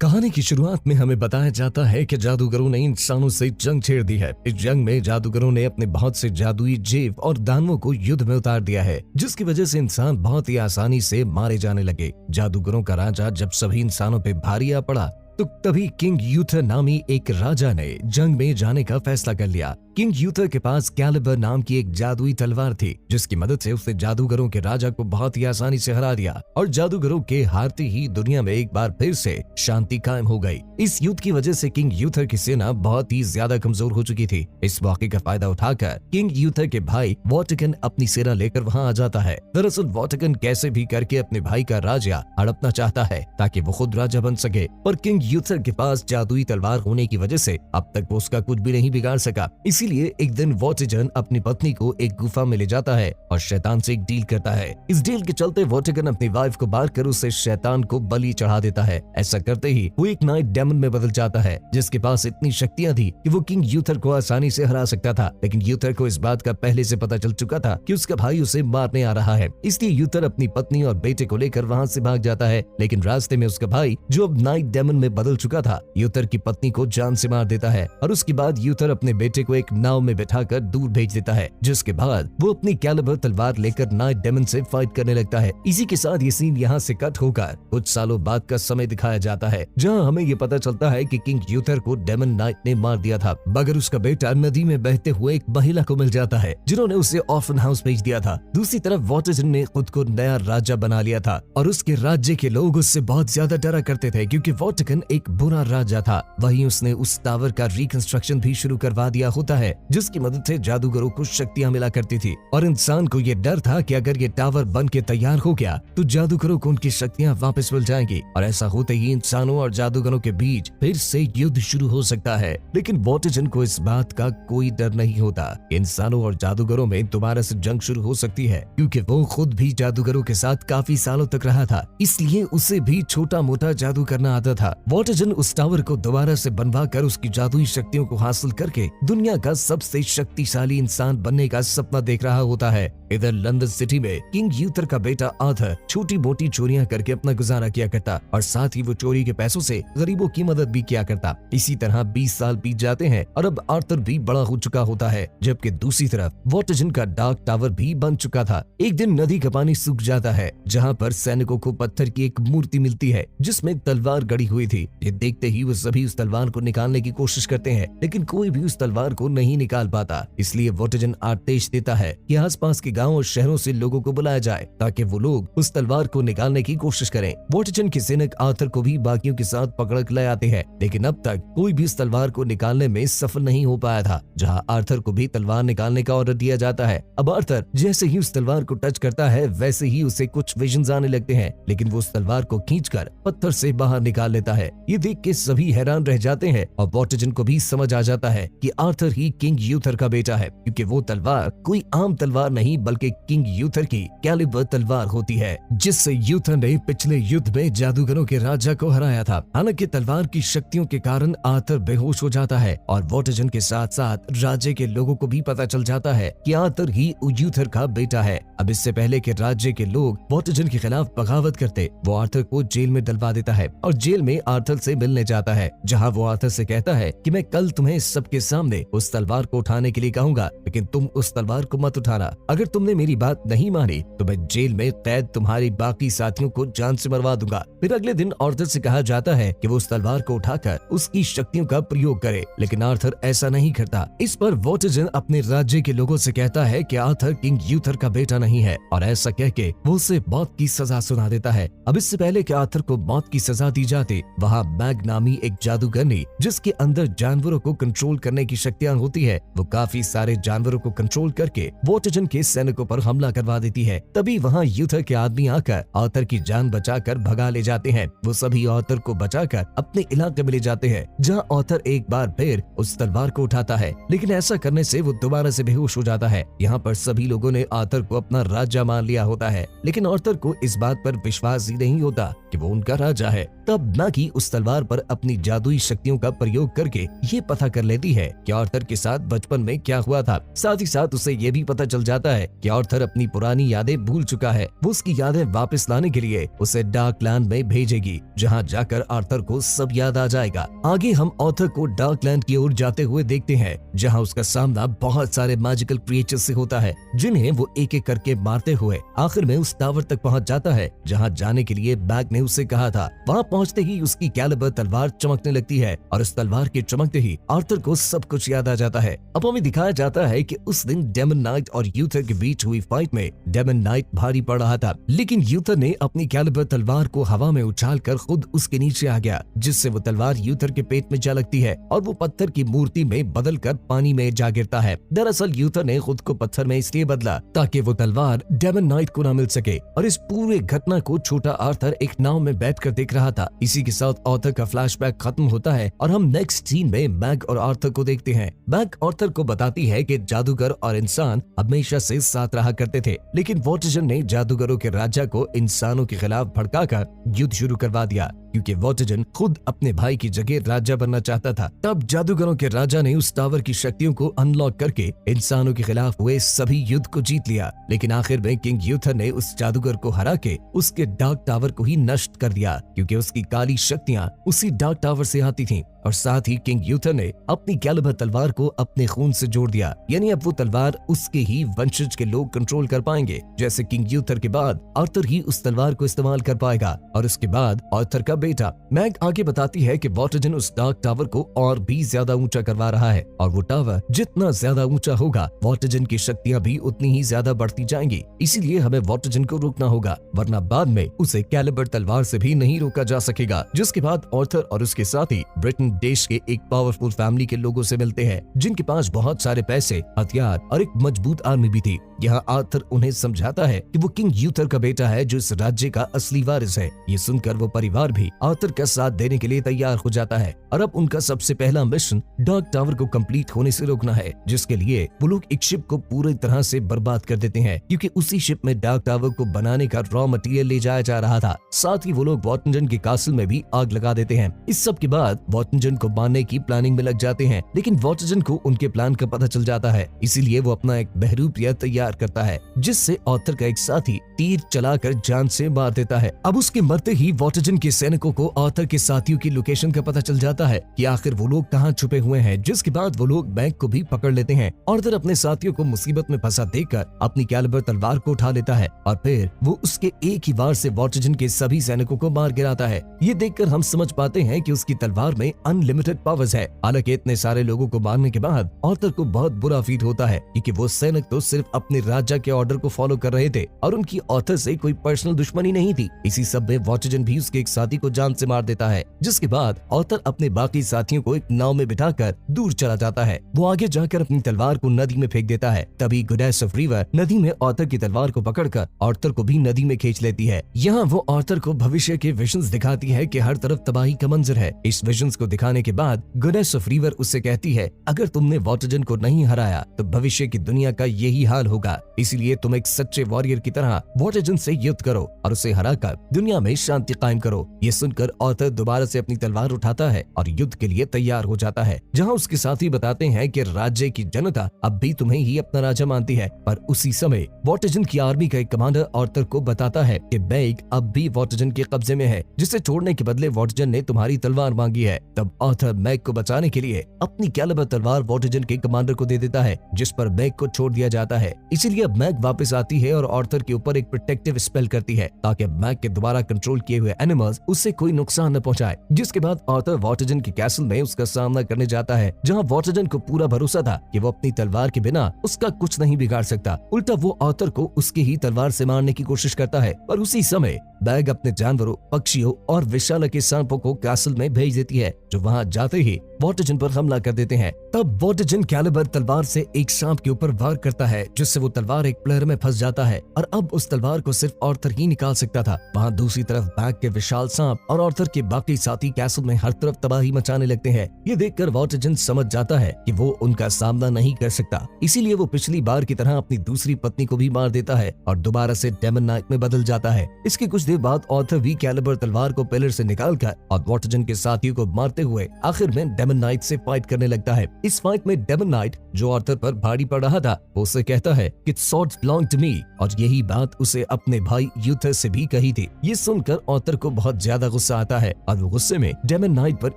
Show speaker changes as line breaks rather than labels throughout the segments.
कहानी की शुरुआत में हमें बताया जाता है कि जादूगरों ने इंसानों से जंग छेड़ दी है। इस जंग में जादूगरों ने अपने बहुत से जादुई जेव और दानवों को युद्ध में उतार दिया है, जिसकी वजह से इंसान बहुत ही आसानी से मारे जाने लगे। जादूगरों का राजा जब सभी इंसानों पे भारी आ पड़ा तो तभी किंग यूथर नामी एक राजा ने जंग में जाने का फैसला कर लिया। किंग यूथर के पास कैलिबर नाम की एक जादुई तलवार थी, जिसकी मदद से उसने जादूगरों के राजा को बहुत ही आसानी से हरा दिया और जादूगरों के हारते ही दुनिया में एक बार फिर से शांति कायम हो गई। इस युद्ध की वजह से किंग यूथर की सेना बहुत ही ज्यादा कमजोर हो चुकी थी। इस मौके का फायदा उठाकर किंग यूथर के भाई वॉटिकन अपनी सेना लेकर वहाँ आ जाता है। दरअसल वॉटिकन कैसे भी करके अपने भाई का राजा हड़पना चाहता है ताकि वो खुद राजा बन सके, पर किंग यूथर के पास जादुई तलवार होने की वजह से अब तक वो उसका कुछ भी नहीं बिगाड़ सका। इसीलिए एक दिन वॉटिकन अपनी पत्नी को एक गुफा में ले जाता है और शैतान से एक डील करता है। इस डील के चलते वॉटिकन अपनी वाइफ को मार कर उसे शैतान को बलि चढ़ा देता है। ऐसा करते ही वो एक नाइट डेमन में बदल जाता है, जिसके पास इतनी शक्तियां थी कि वो किंग यूथर को आसानी से हरा सकता था। लेकिन यूथर को इस बात का पहले से पता चल चुका था कि उसका भाई उसे मारने आ रहा है, इसलिए यूथर अपनी पत्नी और बेटे को लेकर वहाँ से भाग जाता है। लेकिन रास्ते में उसका भाई, जो अब नाइट डेमन में बदल चुका था, यूथर की पत्नी को जान से मार देता है और उसके बाद यूथर अपने बेटे को एक नाव में बैठाकर दूर भेज देता है, जिसके बाद वो अपनी कैलिबर तलवार लेकर नाइट डेमन से फाइट करने लगता है। इसी के साथ ये सीन यहाँ से कट होकर कुछ सालों बाद का समय दिखाया जाता है, जहाँ हमें ये पता चलता है कि किंग यूथर को डेमन नाइट ने मार दिया था, मगर उसका बेटा नदी में बहते हुए एक महिला को मिल जाता है, जिन्होंने उसे ऑर्फन हाउस भेज दिया था। दूसरी तरफ वॉटिकन ने खुद को नया राजा बना लिया था और उसके राज्य के लोग उससे बहुत ज्यादा डरा करते थे, क्योंकि वॉटिकन एक बुरा राजा था। वहीं उसने उस टावर का रिकंस्ट्रक्शन भी शुरू करवा दिया होता है, जिसकी मदद से जादूगरों को शक्तियां मिला करती थी और इंसान को ये डर था कि अगर ये टावर बन के तैयार हो गया तो जादूगरों को उनकी शक्तियां वापस मिल जाएंगी और ऐसा होते ही इंसानों और जादूगरों के बीच फिर से युद्ध शुरू हो सकता है। लेकिन वॉटिकन को इस बात का कोई डर नहीं होता। इंसानों और जादूगरों में दोबारा से जंग शुरू हो सकती है, क्योंकि वो खुद भी जादूगरों के साथ काफी सालों तक रहा था, इसलिए उसे भी छोटा मोटा जादू करना आता था। वॉटिकन उस टावर को दोबारा से बनवा कर उसकी जादुई शक्तियों को हासिल करके दुनिया का सबसे शक्तिशाली इंसान बनने का सपना देख रहा होता है। इधर लंदन सिटी में किंग यूथर का बेटा आर्थर छोटी मोटी चोरियां करके अपना गुजारा किया करता और साथ ही वो चोरी के पैसों से गरीबों की मदद भी किया करता। इसी तरह 20 साल बीत जाते हैं और अब आर्थर भी बड़ा हो चुका होता है, जबकि दूसरी तरफ वॉटिकन का डार्क टावर भी बन चुका था। एक दिन नदी का पानी सूख जाता है, जहाँ पर सैनिकों को पत्थर की एक मूर्ति मिलती है जिसमें तलवार गड़ी हुई थी। ये देखते ही वो सभी उस तलवार को निकालने की कोशिश करते हैं, लेकिन कोई भी उस तलवार को नहीं निकाल पाता। इसलिए वॉटिकन आदेश देता है कि आसपास के गाँव और शहरों से लोगों को बुलाया जाए ताकि वो लोग उस तलवार को निकालने की कोशिश करें। वॉटिकन के सैनिक आर्थर को भी बाकियों के साथ पकड़ ले आते हैं, लेकिन अब तक कोई भी उस तलवार को निकालने में सफल नहीं हो पाया था। जहां आर्थर को भी तलवार निकालने का ऑर्डर दिया जाता है। अब आर्थर जैसे ही उस तलवार को टच करता है, वैसे ही उसे कुछ विजन्स आने लगते हैं, लेकिन वो उस तलवार को खींचकर पत्थर से बाहर निकाल लेता है। ये देख के सभी हैरान रह जाते हैं और वॉटिकन को भी समझ आ जाता है कि आर्थर ही किंग यूथर का बेटा है, क्योंकि वो तलवार कोई आम तलवार नहीं बल्कि किंग यूथर की कैलिबर तलवार होती है, जिससे यूथर ने पिछले युद्ध में जादूगरों के राजा को हराया था। हालांकि तलवार की शक्तियों के कारण आर्थर बेहोश हो जाता है और वॉटिकन के साथ साथ राज्य के लोगों को भी पता चल जाता है कि आर्थर ही यूथर का बेटा है। अब इससे पहले कि राज्य के लोग वॉटिकन के खिलाफ बगावत करते, वो आर्थर को जेल में डलवा देता है और जेल में आर्थर से मिलने जाता है, जहाँ वो आर्थर से कहता है कि मैं कल तुम्हें सबके सामने उस तलवार को उठाने के लिए कहूंगा, लेकिन तुम उस तलवार को मत उठाना। अगर तुमने मेरी बात नहीं मानी तो मैं जेल में कैद तुम्हारी बाकी साथियों को जान से मरवा दूंगा। फिर अगले दिन आर्थर से कहा जाता है कि वो उस तलवार को उठाकर उसकी शक्तियों का प्रयोग करे, लेकिन आर्थर ऐसा नहीं करता। इस पर वॉटिकन अपने राज्य के लोगों से कहता है कि आर्थर किंग यूथर का बेटा नहीं है और ऐसा कह के वो उसे मौत की सजा सुना देता है। अब इससे पहले कि आर्थर को मौत की सजा दी जाती, वहाँ मैग नामी एक जादूगरनी, जिसके अंदर जानवरों को कंट्रोल करने की शक्तियां होती है, वो काफी सारे जानवरों को कंट्रोल करके वॉटिकन के सैनिकों पर हमला करवा देती है। तभी वहाँ यूथर के आदमी आकर आर्थर की जान बचाकर भगा ले जाते हैं। वो सभी आर्थर को बचाकर अपने इलाके में ले जाते हैं, जहाँ आर्थर एक बार फिर उस तलवार को उठाता है, लेकिन ऐसा करने से वो दोबारा से बेहोश हो जाता है। यहाँ पर सभी लोगों ने आर्थर को अपना राजा मान लिया होता है, लेकिन आर्थर को इस बात पर विश्वास ही नहीं होता कि वो उनका राजा है। तब मैगी उस तलवार पर अपनी जादुई शक्तियों का प्रयोग करके ये पता कर लेती है कि आर्थर के साथ बचपन में क्या हुआ था। साथ ही साथ उसे ये भी पता चल जाता है कि आर्थर अपनी पुरानी यादें भूल चुका है। वो उसकी यादें वापस लाने के लिए उसे डार्क लैंड में भेजेगी, जहाँ जाकर आर्थर को सब याद आ जाएगा। आगे हम आर्थर को डार्क लैंड की ओर जाते हुए देखते हैं, जहाँ उसका सामना बहुत सारे मैजिकल क्रिएचर से होता है, जिन्हें वो एक एक करके मारते हुए आखिर में उस टावर तक पहुँच जाता है जहाँ जाने के लिए बैग ने उसे कहा था। वहाँ पहुँचते ही उसकी कैलिबर तलवार चमकने लगती है और उस तलवार के चमकते ही आर्थर को सब कुछ याद आ जाता है। अब हमें दिखाया जाता है कि उस दिन डेमन नाइट और यूथर के बीच हुई फाइट में डेमन नाइट भारी पड़ रहा था, लेकिन यूथर ने अपनी कैलिबर तलवार को हवा में उछालकर खुद उसके नीचे आ गया, जिससे वो तलवार यूथर के पेट में जा लगती है और वो पत्थर की मूर्ति में बदलकर पानी में जा गिरता है। दरअसल यूथर ने खुद को पत्थर में इसलिए बदला ताकि वो तलवार डेमन नाइट को न मिल सके, और इस पूरे घटना को छोटा आर्थर एक नाव में बैठकर देख रहा था। इसी के साथ आर्थर का फ्लैशबैक खत्म होता है और हम नेक्स्ट सीन में मैग और आर्थर को देखते हैं। मैग आर्थर को बताती है कि जादूगर और इंसान हमेशा से साथ रहा करते थे, लेकिन वॉर्टिजन ने जादूगरों के राजा को इंसानों के खिलाफ भड़काकर युद्ध शुरू करवा दिया, क्योंकि वॉर्टिजन खुद अपने भाई की जगह राजा बनना चाहता था। तब जादूगरों के राजा ने उस टावर की शक्तियों को अनलॉक करके इंसानों के खिलाफ हुए सभी युद्ध को जीत लिया, लेकिन आखिर में किंग यूथर ने उस जादूगर को हरा के उसके डार्क टावर को ही नष्ट कर दिया, क्योंकि उसकी काली शक्तियां उसी डार्क टावर से आती थीं। और साथ ही किंग यूथर ने अपनी कैलिबर तलवार को अपने खून से जोड़ दिया, यानी अब वो तलवार उसके ही वंशज के लोग कंट्रोल कर पाएंगे। जैसे किंग यूथर के बाद आर्थर ही उस तलवार को इस्तेमाल कर पाएगा और उसके बाद आर्थर का बेटा। मैग आगे बताती है कि वॉर्टिजन उस डार्क टावर को और भी ज्यादा ऊंचा करवा रहा है, और वो टावर जितना ज्यादा ऊंचा होगा वॉर्टिजन की शक्तियां भी उतनी ही ज्यादा बढ़ती जाएंगी। इसीलिए हमें वॉर्टिजन को रोकना होगा, वरना बाद में उसे कैलिबर तलवार से भी नहीं रोका जा सकेगा। जिसके बाद आर्थर और उसके साथी ब्रिटेन देश के एक पावरफुल फैमिली के लोगों से मिलते हैं, जिनके पास बहुत सारे पैसे, हथियार और एक मजबूत आर्मी भी थी। यहाँ आर्थर उन्हें समझाता है कि वो किंग यूथर का बेटा है, जो इस राज्य का असली वारिस है। ये सुनकर वो परिवार भी आर्थर का साथ देने के लिए तैयार हो जाता है, और अब उनका सबसे पहला मिशन डार्क टावर को कंप्लीट होने से रोकना है, जिसके लिए वो लोग एक शिप को पूरी तरह से बर्बाद कर देते हैं, क्योंकि उसी शिप में डार्क टावर को बनाने का रॉ मटेरियल ले जाया जा रहा था। साथ ही वो लोग वॉर्टिजन के कासल में भी आग लगा देते हैं। इस सब के बाद वॉर्टिजन को मारने की प्लानिंग में लग जाते हैं, लेकिन वॉर्टिजन को उनके प्लान का पता चल जाता है, इसीलिए वो अपना एक बहरूपिया तैयार करता है, जिससे आर्थर का एक साथी तीर चलाकर जान से मार देता है। अब उसके मरते ही वॉर्टिजन के सैनिकों को आर्थर के साथियों की लोकेशन का पता चल जाता है कि आखिर वो लोग कहाँ छुपे हुए हैं, जिसके बाद वो लोग बैंक को भी पकड़ लेते हैं। आर्थर अपने साथियों को मुसीबत में फंसा देखकर अपनी कैलिबर तलवार को उठा लेता है, और फिर वो उसके एक ही वार से वॉर्टिजन के सभी सैनिकों को मार गिराता है। ये देखकर हम समझ पाते हैं कि उसकी तलवार में अनलिमिटेड पावर्स है। हालांकि इतने सारे लोगों को मारने के बाद आर्थर को बहुत बुरा फील होता है, क्योंकि वो सैनिक तो सिर्फ अपने राजा के ऑर्डर को फॉलो कर रहे थे और उनकी आर्थर से कोई पर्सनल दुश्मनी नहीं थी। इसी सब में वॉर्टिजन भी उसके एक साथी को जान से मार देता है, जिसके बाद आर्थर अपने बाकी साथियों को एक नाव में बिठाकर दूर चला जाता है। वो आगे जाकर अपनी तलवार को नदी में फेंक देता है। तभी गोडेस ऑफ रिवर नदी में आर्थर की तलवार को पकड़कर आर्थर को भी नदी में खींच लेती है। यहाँ वो आर्थर को भविष्य के विजन्स दिखाती है कि हर तरफ तबाही का मंजर है। इस विजन्स को दिखाने के बाद गोडेस ऑफ रिवर उससे कहती है, अगर तुमने वॉर्टिजन को नहीं हराया तो भविष्य की दुनिया का यही हाल होगा, इसलिए तुम एक सच्चे वॉरियर की तरह वॉर्टिजन से युद्ध करो और उसे हराकर दुनिया में शांति कायम करो। ये सुनकर आर्थर दोबारा से अपनी तलवार उठाता है और युद्ध के लिए तैयार हो जाता है, जहाँ उसके साथी बताते हैं कि राज्य की जनता अब भी तुम्हें ही अपना राजा मानती है। पर उसी समय वॉर्टिजन की आर्मी का एक कमांडर आर्थर को बताता है कि बैग अब भी वॉर्टिजन के कब्जे में है, जिसे छोड़ने के बदले वॉर्टिजन ने तुम्हारी तलवार मांगी है। तब आर्थर मैग को बचाने के लिए अपनी कैलिबर तलवार वॉर्टिजन के कमांडर को दे देता है, जिस पर मैग को छोड़ दिया जाता है। इसीलिए अब मैग वापस आती है और आर्थर के ऊपर एक प्रोटेक्टिव स्पेल करती है, ताकि मैग के द्वारा कंट्रोल किए हुए एनिमल्स उससे कोई नुकसान न पहुंचाए। जिसके बाद आर्थर वॉर्टिजन के कैसल में उसका सामना करने जाता है, जहां वॉर्टिजन को पूरा भरोसा था कि वो अपनी तलवार के बिना उसका कुछ नहीं बिगाड़ सकता। उल्टा वो आर्थर को उसकी ही तलवार से मारने की कोशिश करता है, पर उसी समय बैग अपने जानवरों, पक्षियों और विशाल के सांपों को कैसल में भेज देती है, जो वहां जाते ही वॉर्टिजन पर हमला कर देते हैं। तब वॉर्टिजन कैलिबर तलवार से एक सांप के ऊपर वार करता है, जिससे वो तलवार एक प्लेयर में फंस जाता है और अब उस तलवार को सिर्फ आर्थर ही निकाल सकता था। वहाँ दूसरी तरफ बैग के विशाल सांप और आर्थर के बाकी साथी कैसल में हर तरफ तबाही मचाने लगते हैं। ये देखकर वॉर्टिजन समझ जाता है कि वो उनका सामना नहीं कर सकता, इसीलिए वो पिछली बार की तरह अपनी दूसरी पत्नी को भी मार देता है और दोबारा से डेमन नाइट में बदल जाता है। इसके कुछ देर बाद आर्थर भी कैलिबर तलवार को पिलर से निकालकर और वॉटरजन के साथियों को मारते हुए आखिर में डेमन नाइट से फाइट करने लगता है। इस फाइट में डेमन नाइट जो आर्थर पर भारी पड़ रहा था वो उसे कहता है कि स्वॉर्ड्स बिलोंग टू मी, और यही बात उसे अपने भाई यूथर से भी कही थी। ये सुनकर आर्थर को बहुत ज्यादा गुस्सा आता है और वो गुस्से में डेमन नाइट पर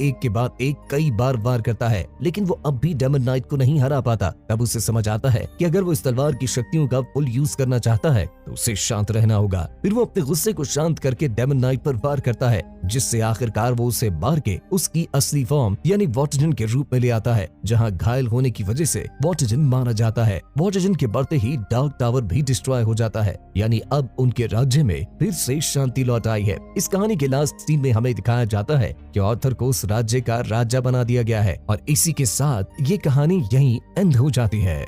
एक के बाद एक कई बार वार करता है, लेकिन वो अब भी डेमन नाइट को नहीं हरा पाता। तब उसे समझ आता है कि अगर वो इस तलवार की शक्तियों का फुल यूज करना चाहता है तो उसे शांत रहना होगा। फिर वो अपने गुस्से को शांत करके डेमन नाइट पर वार करता है, जिससे आखिरकार वो उसे मार के उसकी असली फॉर्म यानी वॉटरजन के रूप में ले आता है, जहाँ घायल होने की वजह से वॉटरजन मारा जाता है। वॉटरजन के बढ़ते ही डार्क टावर भी डिस्ट्रॉय हो जाता है, यानी अब उनके राज्य में फिर से शांति लौट आई है। इस कहानी के लास्ट सीन में हमें दिखाया जाता है कि आर्थर को उस राज्य का राजा बना दिया गया है, और इसी के साथ ये कहानी यहीं एंड हो जाती है।